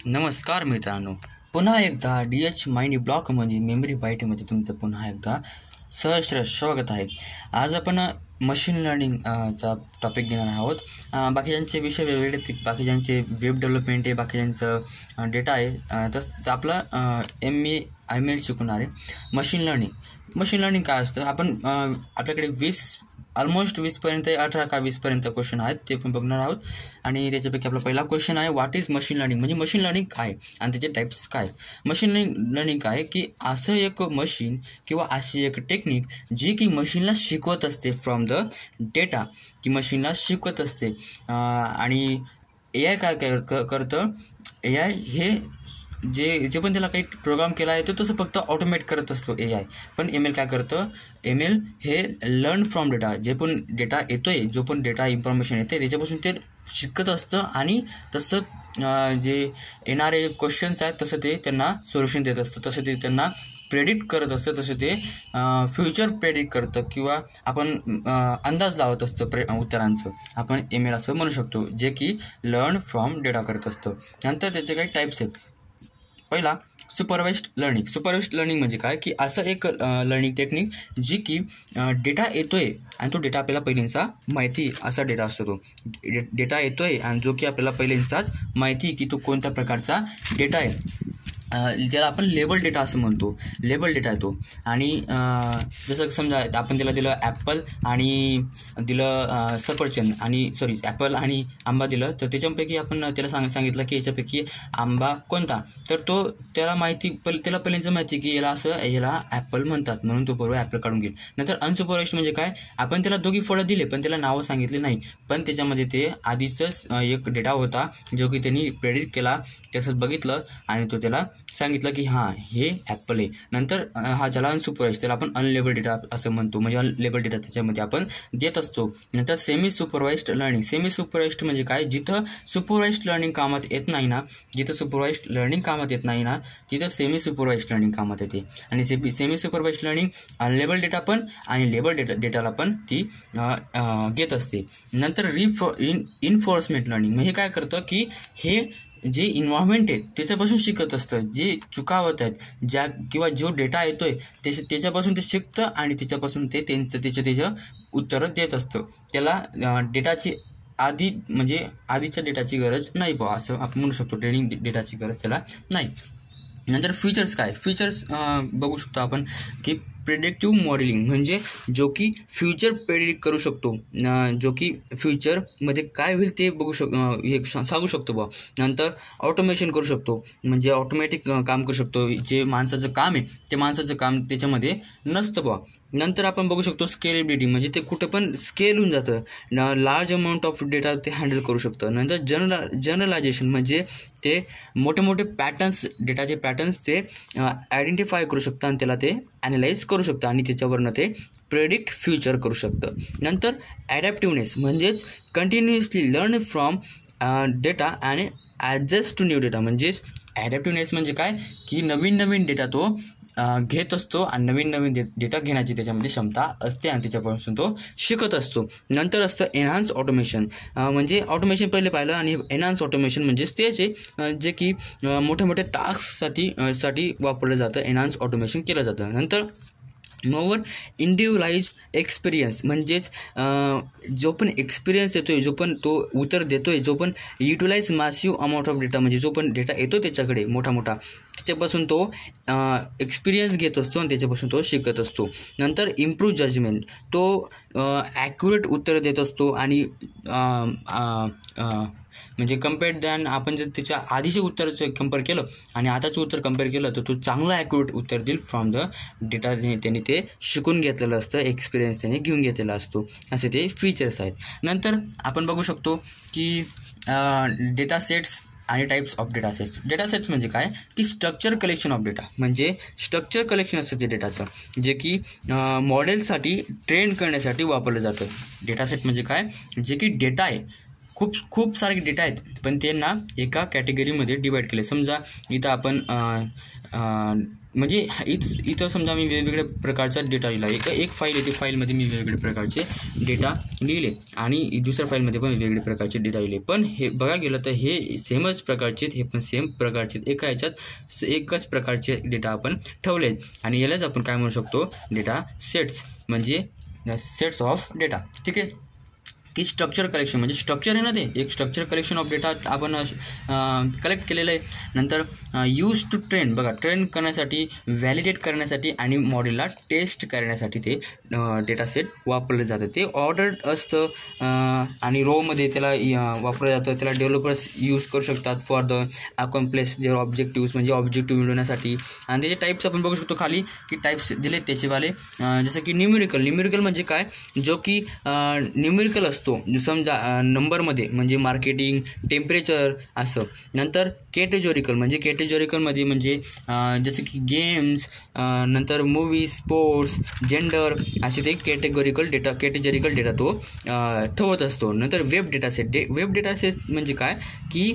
नमस्कार मित्रांनो, पुन्हा एकदा DH माइंड ब्लॉकमध्ये मेमरी बाईटमध्ये तुमचं पुन्हा एकदा सहर्ष स्वागत आहे. आज आपण मशीन लर्निंग चा टॉपिक घेणार आहोत. बाकीच्यांचे विषय वेगवेगळे, बाकीच्यांचे वेब डेव्हलपमेंट आहे, बाकीच्यांचं डेटा आहे. तसं आपला ML शिकवणार आहे. मशीन लर्निंग काय असतं, आपण आपल्याकडे ऑलमोस्ट 20पर्यंत 18 का 20पर्यंत क्वेश्चन आहेत, ते पण बघणार आहोत. आणि त्याच्यापैकी आपला पहिला क्वेश्चन आहे, व्हॉट इज मशीन लर्निंग, म्हणजे मशीन लर्निंग काय आणि त्याचे टाईप्स काय. मशीन लर्निंग काय की असं एक मशीन किंवा अशी एक टेक्निक जी की मशीनला शिकवत असते फ्रॉम द डेटा, की मशीनला शिकवत असते. आणि AI काय करतं, AI हे जे पण त्याला काही प्रोग्राम केला आहे तो तसं फक्त ऑटोमेट करत असतो AI. पण ML काय करतं, ML हे लर्न फ्रॉम डेटा, जे पण डेटा येतोय, जो पण डेटा इन्फॉर्मेशन येते त्याच्यापासून ते शिकत असतं आणि तसं जे येणारे क्वेश्चन्स आहेत तसं ते त्यांना सोल्युशन देत असतं, तसं ते त्यांना प्रेडिक्ट करत असतं, तसं ते फ्युचर प्रेडिक्ट करतं किंवा आपण अंदाज लावत असतं उत्तरांचं. आपण ML असं म्हणू शकतो, जे की लर्न फ्रॉम डेटा करत असतं. नंतर त्याचे काही टाईप्स आहेत. पहिला सुपरवाइज्ड लर्निंग म्हणजे काय की असं एक लर्निंग टेक्निक जी की डेटा येतोय आणि तो डेटा आपल्याला पहिल्यांदा माहिती, असा डेटा असतो. तो डेटा येतोय आणि जो की आपल्याला पहिल्यांदाच माहिती की तो कोणत्या प्रकारचा डेटा आहे, त्याला आपण लेबल डेटा असं म्हणतो. लेबल डेटा येतो आणि जसं समजा आपण त्याला दिलं ॲपल आणि दिलं सफरचंद आणि ॲपल आणि आंबा दिलं, तर त्याच्यापैकी आपण त्याला सांगितलं की याच्यापैकी आंबा कोणता, तर तो त्याला पहिल्यांदा माहिती की याला ॲपल म्हणतात, म्हणून तो बरोबर ॲपल काढून घेईल. नंतर अनसुपरवाइज्ड म्हणजे काय, आपण त्याला दोघी फळं दिले पण त्याला नावं सांगितले नाही, पण त्याच्यामध्ये ते आधीचंच एक डेटा होता जो की त्यांनी प्रेडिक्ट केला, तसंच बघितलं आणि तो त्याला सांगितलं की हां हे ॲपल आहे. नंतर हा झाला अनसुपरवाइज्ड, त्याला आपण अनलेबल डेटा असं म्हणतो, म्हणजे अनलेबल डेटा त्याच्यामध्ये आपण देत असतो. नंतर सेमी सुपरवाइज्ड म्हणजे काय, जिथं सुपरवाइज्ड लर्निंग कामात येत नाही ना, तिथं सेमी सुपरवाइज्ड लर्निंग कामात येते. आणि semi supervised learning unlabelled data पण आणि लेबल डेटाला पण ती घेत असते. नंतर इन्फोर्समेंट लर्निंग म्हणजे काय करतं की हे जे इन्व्हायरमेंट आहे त्याच्यापासून शिकत असतं, जे चुका होत आहेत ज्या किंवा जो डेटा येतोय त्याच्यापासून ते शिकतं आणि त्याच्यापासून ते त्याचं उत्तरं देत असतं. त्याला डेटाची आधीच्या डेटाची गरज नाही बा, असं आपण म्हणू शकतो. ट्रेनिंग डेटाची गरज त्याला नाही. नंतर फीचर्स बघू शकतो आपण की प्रेडिक्टिव्ह मॉडेलिंग म्हणजे जो की फ्युचर प्रेडिक्ट करू शकतो, जो की फ्युचरमध्ये काय होईल ते सांगू शकतो बा. नंतर ऑटोमेशन करू शकतो, म्हणजे ऑटोमॅटिक काम करू शकतो. जे माणसाचं काम आहे ते माणसाचं काम त्याच्यामध्ये नसतं बा. नंतर आपण बघू शकतो स्केलेबिलिटी, म्हणजे ते कुठं पण स्केल होऊन जातं, लार्ज अमाऊंट ऑफ डेटा ते हँडल करू शकतं. नंतर जनरलायझेशन म्हणजे ते मोठे डेटाचे पॅटर्न्स ते आयडेंटिफाय करू शकतं आणि त्याला ते ॲनालाइज करू शकतं आणि त्याच्यावरनं ते प्रेडिक्ट फ्युचर करू शकतं. नंतर ॲडॅप्टिव्हनेस म्हणजेच कंटिन्युअसली लर्न फ्रॉम डेटा आणि ॲडजस्ट टू न्यू डेटा. म्हणजेच ॲडॅप्टिव्हनेस म्हणजे काय की नवीन डेटा तो घेत असतो आणि नवीन डेटा घेण्याची त्याच्यामध्ये क्षमता असते आणि त्याच्यापासून तो शिकत असतो. नंतर असतं एनहान्स ऑटोमेशन, म्हणजे ऑटोमेशन पहिले पाहिलं, आणि एनहान्स ऑटोमेशन म्हणजेच तेच आहे जे की मोठ्या टास्कसाठी वापरलं जातं. एनहान्स ऑटोमेशन केलं जातं. नंतर मोर इंडिव्हिज्युअलाइज एक्सपिरियन्स, म्हणजेच जो पण एक्सपिरियन्स येतोय, जो पण तो उत्तर देतोय, जो पण utilize massive amount of data, म्हणजे जो पण डेटा येतो त्याच्याकडे मोठा त्याच्यापासून तो एक्सपिरियन्स घेत असतो आणि त्याच्यापासून तो शिकत असतो. नंतर इम्प्रूव्ह जजमेंट, तो ॲक्युरेट उत्तर देत असतो आणि म्हणजे कम्पेअर्ड दॅन आपण जर त्याच्या आधीचे उत्तराचं कम्पेअर केलं आणि आताचं उत्तर कम्पेअर केलं तर तो चांगलं ॲक्युरेट उत्तर देईल फ्रॉम द डेटा त्यांनी ते शिकून घेतलेलं असतं, एक्सपिरियन्स त्याने घेऊन घेतलेला असतो. असे ते फीचर्स आहेत. नंतर आपण बघू शकतो की डेटा सेट्स आणि टाईप्स ऑफ डेटा सेट्स म्हणजे काय की स्ट्रक्चर कलेक्शन ऑफ डेटा, म्हणजे स्ट्रक्चर कलेक्शन असतं ते डेटाचं, जे की मॉडेलसाठी ट्रेन करण्यासाठी वापरलं जातं. डेटा सेट म्हणजे काय, जे की डेटा आहे खूप सारे डेटा आहेत, पण त्यांना एका कॅटेगरीमध्ये डिवाईड केले. समजा इथं आपण म्हणजे इथं समजा मी वेगवेगळ्या प्रकारचा डेटा लिहिला. एक फाईल आहे, ती फाईलमध्ये मी वेगवेगळ्या प्रकारचे डेटा लिहिले आणि दुसऱ्या फाईलमध्ये पण वेगवेगळे प्रकारचे डेटा लिहिले. पण हे बघा गेलं तर हे सेमच प्रकारचे, हे पण सेम प्रकारचे, एका ह्याच्यात एकच प्रकारचे डेटा आपण ठेवले आणि यालाच आपण काय म्हणू शकतो, डेटा सेट्स, म्हणजे सेट्स ऑफ डेटा. ठीक आहे, की स्ट्रक्चर कलेक्शन म्हणजे स्ट्रक्चर आहे ना, ते एक स्ट्रक्चर कलेक्शन ऑफ डेटा आपण कलेक्ट केलेलं आहे. नंतर यूज टू ट्रेन, बघा ट्रेन करण्यासाठी, व्हॅलिडेट करण्यासाठी आणि मॉडेलला टेस्ट करण्यासाठी ते डेटा सेट वापरलं जातं. ते ऑर्डर्ड असतं आणि रोमध्ये त्याला वापरलं जातं. त्याला डेव्हलपर्स यूज करू शकतात for the accomplish their objectives, म्हणजे ऑब्जेक्टिव्ह मिळवण्यासाठी. आणि त्याचे टाईप्स आपण बघू शकतो खाली, की टाईप्स दिले त्याचेवाले, जसं की न्यूमेरिकल म्हणजे काय, जो की न्यूमेरिकल असतो समजा नंबरमध्ये, म्हणजे मार्केटिंग, टेम्परेचर असं. नंतर कॅटेगोरिकलमध्ये म्हणजे जसं की गेम्स, नंतर मूवी, स्पोर्ट्स, जेंडर, असे ते कॅटेगोरिकल डेटा तो ठेवत असतो. नंतर वेब डेटा सेट म्हणजे काय, की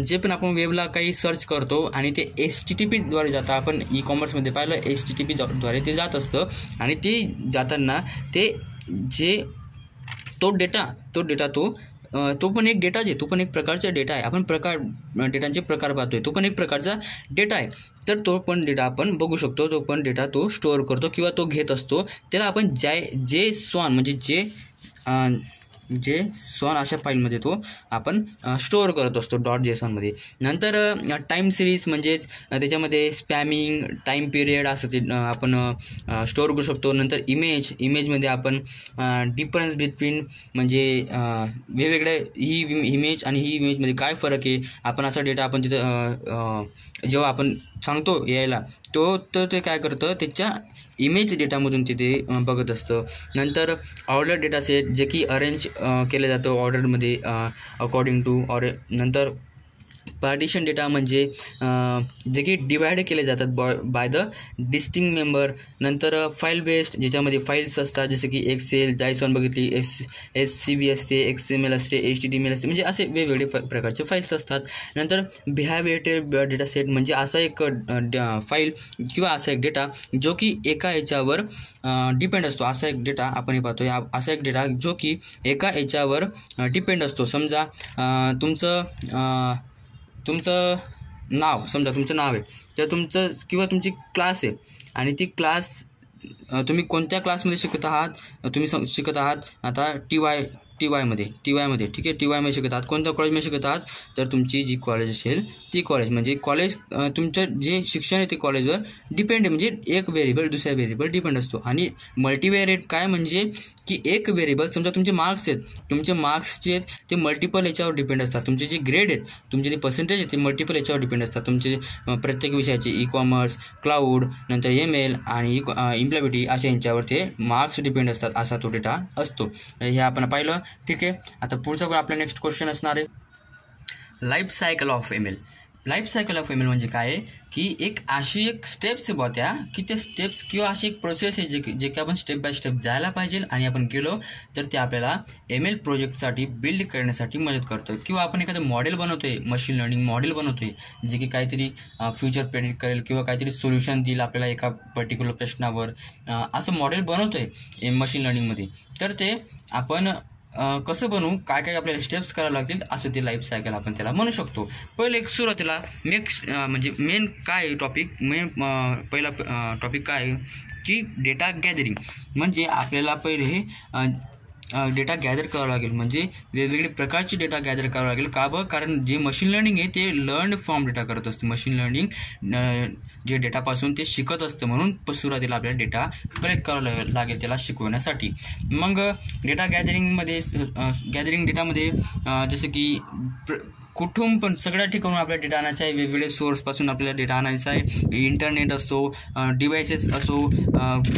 जे पण आपण वेबला काही सर्च करतो आणि ते HTTP जातं. आपण ई-कॉमर्समध्ये पाहिलं HTTP द्वारे ते जात असतं आणि ते जाताना ते जे तो डेटा तो पण एक डेटाच आहे, तो पण एक प्रकारचा डेटा आहे. आपण डेटांचे प्रकार पाहतोय, तो पण एक प्रकारचा डेटा आहे. तर तो पण डेटा आपण बघू शकतो, तो पण डेटा तो स्टोअर करतो किंवा तो घेत असतो. त्याला आपण JSON म्हणजे JSON अशा फाईलमध्ये तो आपण स्टोअर करत असतो .json. नंतर टाईम सिरीज म्हणजेच त्याच्यामध्ये स्पॅमिंग, टाईम पिरियड असं ते आपण स्टोअर करू शकतो. नंतर इमेजमध्ये आपण डिफरन्स बिटवीन, म्हणजे वेगवेगळ्या ही इमेज आणि ही इमेजमध्ये काय फरक आहे, आपण असा डेटा आपण तिथं जेव्हा आपण सांगतो यायला तर ते काय करतं, त्याच्या इमेज डेटामधून तिथे बघत असतं. नंतर ऑर्डर डेटा सेट, जे की अरेंज केलं जातं ऑर्डरमध्ये अकॉर्डिंग टू नंतर पार्टिशन डेटा म्हणजे जे की डिवाइड केले जातात बाय द डिस्टिंक्ट मेंबर. नंतर फाईल बेस्ड, ज्याच्यामध्ये फाईल्स असतात, जसे की एक्सेल, JSON बघितली, SCV असते, XML असते, HTML असते, म्हणजे असे वेगवेगळे प्रकारचे फाईल्स असतात. नंतर बिहेवियर डेटा सेट म्हणजे असा एक फाईल किंवा असा एक डेटा जो की एका याच्यावर डिपेंड असतो. असा एक डेटा आपण हे पाहतोय, असा एक डेटा जो की एका याच्यावर डिपेंड असतो. समजा तुमचं नाव, समजा तुमचं नाव आहे, तर तुमचं किंवा तुमची क्लास आहे आणि ती क्लास तुम्ही कोणत्या क्लासमध्ये शिकत आहात, तुम्ही शिकत आहात आता टी वायमध्ये, ठीक आहे, TYमध्ये शिकत आहात. कोणत्या कॉलेजमध्ये शिकत आहात, तर तुमची जी कॉलेज असेल ती कॉलेज, म्हणजे कॉलेज तुमचं जे शिक्षण आहे ते कॉलेजवर डिपेंड आहे, म्हणजे एक व्हेरिएबल दुसऱ्या व्हेरिएबल डिपेंड असतो. आणि मल्टीव्हेरिएट काय, म्हणजे की एक व्हेरिएबल, समजा तुमचे मार्क्स आहेत, तुमचे मार्क्स जे आहेत ते मल्टिपल याच्यावर डिपेंड असतात. तुमचे जे ग्रेड आहेत, तुमचे जे पर्सेंटेज आहेत ते मल्टिपल याच्यावर डिपेंड असतात. तुमचे प्रत्येक विषयाचे ई-कॉमर्स, क्लाउड, नंतर ML आणि इम्प्लॅबिलिटी अशा यांच्यावर ते मार्क्स डिपेंड असतात. असा तो डेटा असतो. हे आपण पाहिलं. ठीक आहे, आता पुढचा आपला नेक्स्ट क्वेश्चन असणार आहे लाईफ सायकल ऑफ ML. म्हणजे काय आहे, की अशी एक स्टेप्स आहे त्या, की त्या स्टेप्स किंवा अशी एक प्रोसेस आहे जे की आपण स्टेप बाय स्टेप जायला पाहिजे आणि आपण गेलो तर ते आपल्याला ML प्रोजेक्टसाठी बिल्ड करण्यासाठी मदत करतं. किंवा आपण एखादं मॉडेल बनवतोय, मशीन लर्निंग मॉडेल बनवतोय, जे की काहीतरी फ्युचर प्रेडिक्ट करेल किंवा काहीतरी सोल्युशन देईल आपल्याला एका पर्टिक्युलर प्रश्नावर, असं मॉडेल बनवतोय मशीन लर्निंगमध्ये. तर ते आपण कसं बनवू, काय आपल्याला स्टेप्स करावं लागतील, असं ते लाईफ सायकल आपण त्याला म्हणू शकतो. पहिले एक सुरुवातीला म्हणजे मेन काय टॉपिक, पहिला टॉपिक काय आहे, की डेटा गॅदरिंग. म्हणजे आपल्याला पहिले हे डेटा गॅदर करावं लागेल, म्हणजे वेगवेगळे प्रकारचे डेटा गॅदर करावं लागेल. का कारण जे मशीन लर्निंग आहे ते लर्न फ्रॉम डेटा करत असते. मशीन लर्निंग जे डेटापासून ते शिकत असतं, म्हणून सुरुवातीला आपल्याला डेटा कलेक्ट करावं लागेल त्याला शिकवण्यासाठी. मग डेटा गॅदरिंग डेटामध्ये जसं की कुठून पण सगळ्या ठिकाणून आपल्याला डेटा आणायचा आहे, वेगवेगळे सोर्सपासून आपल्याला डेटा आणायचा आहे. इंटरनेट असो, डिव्हायसेस असो,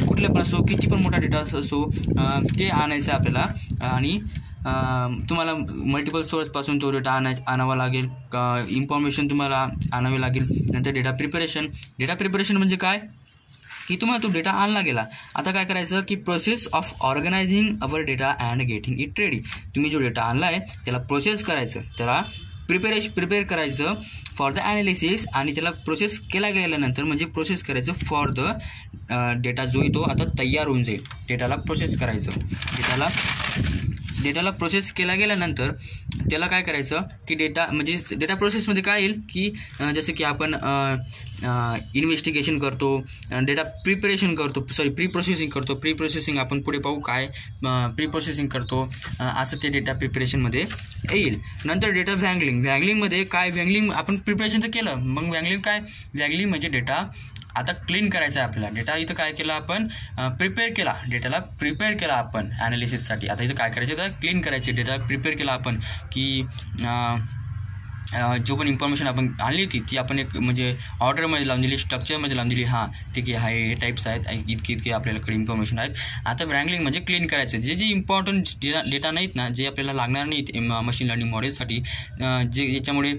कुठलं पण असो, किती पण मोठा डेटा असो, ते आणायचं आहे आपल्याला. आणि तुम्हाला मल्टिपल सोर्सपासून तो डेटा आणावा लागेल, इन्फॉर्मेशन तुम्हाला आणावी लागेल. नंतर डेटा प्रिपरेशन म्हणजे काय, की तुम्हाला तो डेटा आणला गेला. आता काय करायचं की process of organising our data and getting it ready. तुम्ही जो डेटा आणला आहे त्याला प्रोसेस करायचं, त्याला प्रिपेअर करायचं फॉर द ॲनालिसिस, आणि त्याला प्रोसेस केला गेल्यानंतर म्हणजे प्रोसेस करायचं फॉर द डेटा जो आहे तो आता तयार होऊन जाईल. डेटाला प्रोसेस करायचं. डेटाला प्रोसेस केला गेल्यानंतर त्याला काय करायचं की डेटा प्रोसेसमध्ये काय येईल की जसं की आपण इन्व्हेस्टिगेशन करतो, डेटा प्रिपरेशन करतो, प्री प्रोसेसिंग आपण पुढे पाहू काय प्री प्रोसेसिंग करतो, असं ते डेटा प्रिपरेशनमध्ये येईल. नंतर डेटा व्रँगलिंगमध्ये काय, व्रँगलिंग आपण प्रिपरेशन तर केलं, मग व्रँगलिंग म्हणजे डेटा आता क्लीन करायचा आहे आपल्याला. डेटा इथं काय केला आपण डेटाला प्रिपेअर केला आपण ॲनालिसिससाठी. आता इथं काय करायचं तर क्लीन करायचे. डेटा प्रिपेअर केला आपण की जो पण इन्फॉर्मेशन आपण आणली होती ती आपण एक म्हणजे ऑर्डरमध्ये लावून दिली, स्ट्रक्चरमध्ये लावून दिली. हां ठीक आहे, हे टाईप्स आहेत, इतके आपल्याकडे इन्फॉर्मेशन आहेत. आता व्रँगलिंग म्हणजे क्लीन करायचं. जे इम्पॉर्टंट डेटा नाहीत ना, जे आपल्याला लागणार नाहीत मशीन लर्निंग मॉडेलसाठी, ज्याच्यामुळे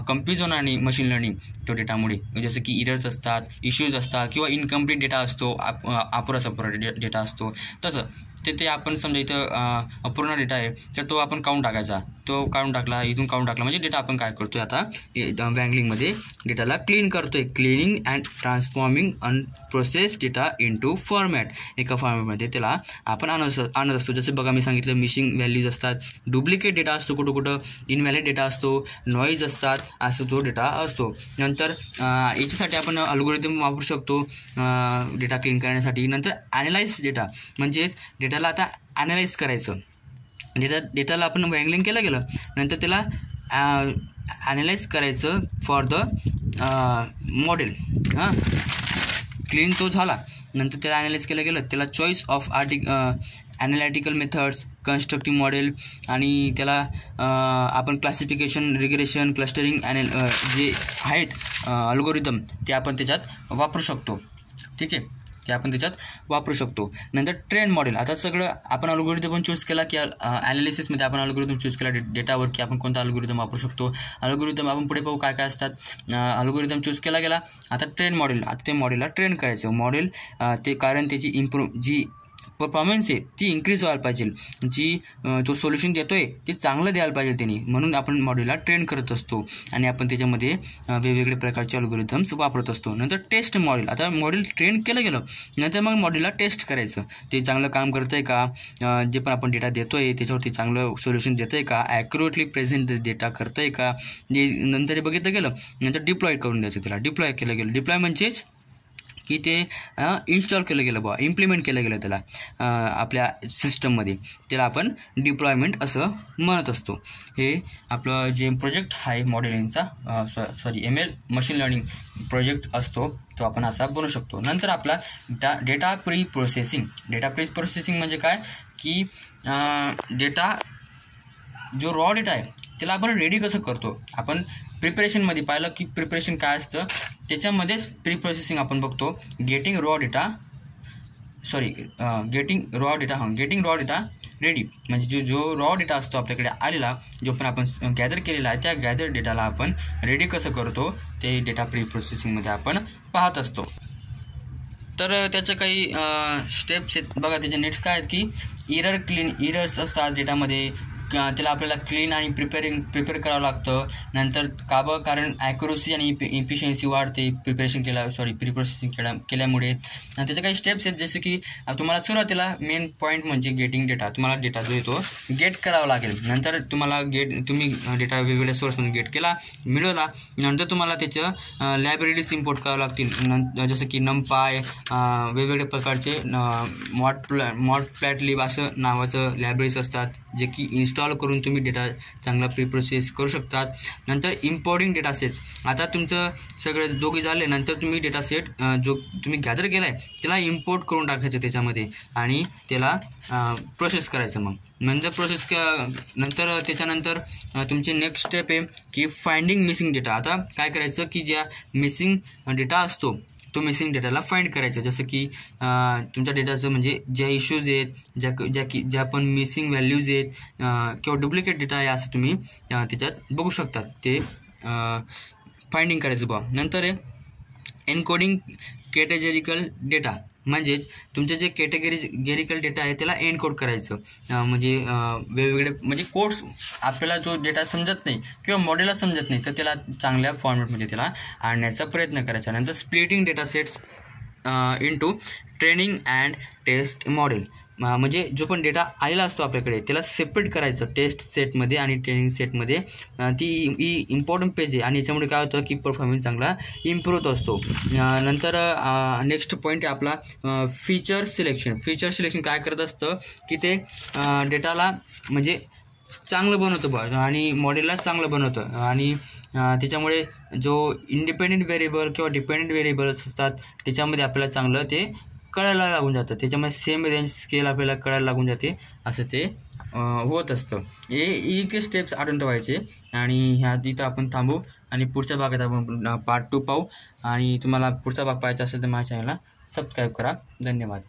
कन्फ्यूज होणार नाही मशीन लर्निंग तो डेटामुळे, जसं की इरर्स असतात, इश्यूज असतात किंवा इनकम्प्लीट डेटा असतो, अपुरा डेटा असतो. तसं ते आपण समजा इथं अपूर्ण डेटा आहे तर तो आपण काढून टाकायचा. तो काढून टाकला, इथून काढून टाकला म्हणजे डेटा आपण काय करतोय आता व्रँगलिंगमध्ये डेटाला क्लीन करतोय. Cleaning and transforming unprocessed data into format. एका फॉर्मॅटमध्ये त्याला आपण आणत असतो. जसं बघा मी सांगितलं मिसिंग व्हॅल्यूज असतात, डुप्लिकेट डेटा असतो, कुठं इनव्हॅलिड डेटा असतो, नॉईज असतात, असं तो डेटा असतो. नंतर याच्यासाठी आपण अल्गोरिदम वापरू शकतो डेटा क्लीन करण्यासाठी. नंतर ॲनालाइज डेटा म्हणजेच डेटाला आता ॲनालाइज करायचं. डेटाला आपण व्रँगलिंग केलं गेलं, नंतर त्याला ॲनालाइज करायचं फॉर द मॉडेल. क्लीन तो झाला, नंतर त्याला ॲनालाइज केलं गेलं, त्याला choice of analytical methods, constructive model, आणि त्याला आपण क्लासिफिकेशन, रिग्रेशन, क्लस्टरिंग जे आहेत अल्गोरिदम ते आपण त्याच्यात वापरू शकतो. ठीक आहे, ते आपण त्याच्यात वापरू शकतो. नंतर ट्रेन मॉडेल. आता सगळं आपण अल्गोरिदम पण चूज केला की ॲनालिसिसमध्ये आपण अल्गोरिदम चूज केला डेटावर की आपण कोणता अल्गोरिदम वापरू शकतो. अल्गोरिदम आपण पुढे पाहू काय असतात. अल्गोरिदम चूज केला गेला, आता ट्रेन मॉडेल. आता ते मॉडेलला ट्रेन करायचं. मॉडेल ते कारण त्याची जी परफॉर्मन्स आहे ती इन्क्रीज व्हायला पाहिजे, जी तो सोल्युशन देतो आहे ते चांगलं द्यायला पाहिजे त्यांनी, म्हणून आपण मॉडेलला ट्रेन करत असतो आणि आपण त्याच्यामध्ये वेगवेगळे प्रकारचे अल्गोरिदम्स वापरत असतो. नंतर टेस्ट मॉडेल. आता मॉडेल ट्रेन केलं गेलं, नंतर मग मॉडेलला टेस्ट करायचं, ते चांगलं काम करतं आहे का, जे पण आपण डेटा देतो आहे त्याच्यावरती चांगलं सोल्युशन देतं आहे का, ॲक्युरेटली प्रेझेंट डेटा करतं आहे का, जे नंतर हे बघितलं गेलं. नंतर डिप्लॉय करून द्यायचं, त्याला डिप्लॉय केलं गेलं. डिप्लॉय म्हणजेच की ते इन्स्टॉल केलं गेलं इम्प्लिमेंट केलं गेलं त्याला आपल्या सिस्टममध्ये, त्याला आपण डिप्लॉयमेंट असं म्हणत असतो. हे आपलं जे प्रोजेक्ट आहे मॉडेलिंगचा ML मशीन लर्निंग प्रोजेक्ट असतो तो आपण असा बनवू शकतो. नंतर आपला डेटा प्री प्रोसेसिंग म्हणजे काय की डेटा जो रॉ डेटा आहे त्याला आपण रेडी कसं करतो. आपण प्रिपरेशनमध्ये पाहिलं की प्रिपरेशन काय असतं, त्याच्यामध्येच प्री प्रोसेसिंग आपण बघतो. गेटिंग रॉ डेटा रेडी म्हणजे जो रॉ डेटा असतो आपल्याकडे आलेला, जो पण आपण गॅदर केलेला आहे त्या गॅदर डेटाला आपण रेडी कसं करतो ते डेटा प्री प्रोसेसिंगमध्ये आपण पाहत असतो. तर त्याच्या काही स्टेप्स आहेत बघा. त्याचे नीड्स काय आहेत की इरर्स असतात डेटामध्ये, त्याला आपल्याला क्लीन आणि प्रिपेअर करावं लागतं. नंतर कारण ॲक्युरसी आणि इफिशियन्सी वाढते प्री प्रोसेसिंग केल्यामुळे. त्याचे काही स्टेप्स आहेत जसे की तुम्हाला सुरुवातीला मेन पॉईंट म्हणजे गेटिंग डेटा. तुम्हाला डेटा जो आहे तो गेट करावा लागेल. नंतर तुम्हाला तुम्ही डेटा वेगवेगळ्या सोर्समधून मिळवला, नंतर तुम्हाला त्याच्या लायब्ररीज इम्पोर्ट करावं लागतील, जसं की NumPy, वेगवेगळ्या प्रकारचे मॉटप्लॅटलिब असं नावाचं लायब्ररीज असतात जे की इन्स्टॉल करून तुम्ही डेटा चांगला प्रिप्रोसेस करू शकतात. नंतर इम्पोर्टिंग डेटा सेट्स. आता तुमचं सगळं दोघी झाले, नंतर तुम्ही डेटा सेट जो तुम्ही गॅदर केला आहे त्याला इम्पोर्ट करून टाकायचं त्याच्यामध्ये आणि त्याला प्रोसेस करायचं. मग नंतर त्याच्यानंतर तुमची नेक्स्ट स्टेप आहे की फाइंडिंग मिसिंग डेटा. आता काय करायचं की ज्या मिसिंग डेटा असतो तो मिसिंग डेटाला फाइंड करायचा. जसं की तुमच्या डेटाचं म्हणजे ज्या इश्यूज आहेत, ज्या पण मिसिंग व्हॅल्यूज आहेत किंवा डुप्लिकेट डेटा आहे असं तुम्ही त्याच्यात बघू शकतात, ते फाइंडिंग करायचं नंतर एन्कोडिंग कॅटेगरिकल डेटा म्हणजेच तुमचे जे कॅटेगरिकल डेटा आहे त्याला एन्कोड करायचं. म्हणजे वेगवेगळे म्हणजे कोड्स आपल्याला जो डेटा समजत नाही किंवा मॉडेलला समजत नाही तर त्याला चांगल्या फॉर्मॅटमध्ये त्याला आणण्याचा प्रयत्न करायचा. नंतर splitting data sets into training and test model. म्हणजे जो पण डेटा आलेला असतो आपल्याकडे त्याला सेपरेट करायचं टेस्ट सेटमध्ये आणि ट्रेनिंग सेटमध्ये. ती इम्पॉर्टंट पेज आहे आणि याच्यामुळे काय होतं की परफॉर्मन्स चांगला इम्प्रूव्ह होत असतो. नंतर नेक्स्ट पॉईंट आहे आपला फीचर सिलेक्शन. फीचर सिलेक्शन काय करत असतं की ते डेटाला म्हणजे चांगलं बनवतं आणि मॉडेलला चांगलं बनवतं आणि त्याच्यामुळे जो इंडिपेंडेंट व्हेरिएबल किंवा डिपेंडेंट व्हेरिएबल्स असतात त्याच्यामध्ये आपल्याला चांगलं ते कळायला लागून जातं. त्याच्यामुळे सेम रेंज स्केल आपल्याला कळायला लागून जाते असं ते होत असतं. इथे स्टेप्स आठवून ठेवायचे आणि इथं आपण थांबू आणि पुढच्या भागात आपण पार्ट 2 पाहू. आणि तुम्हाला पुढचा भाग पाहायचा असेल तर माझ्या चॅनलला सबस्क्राईब करा. धन्यवाद.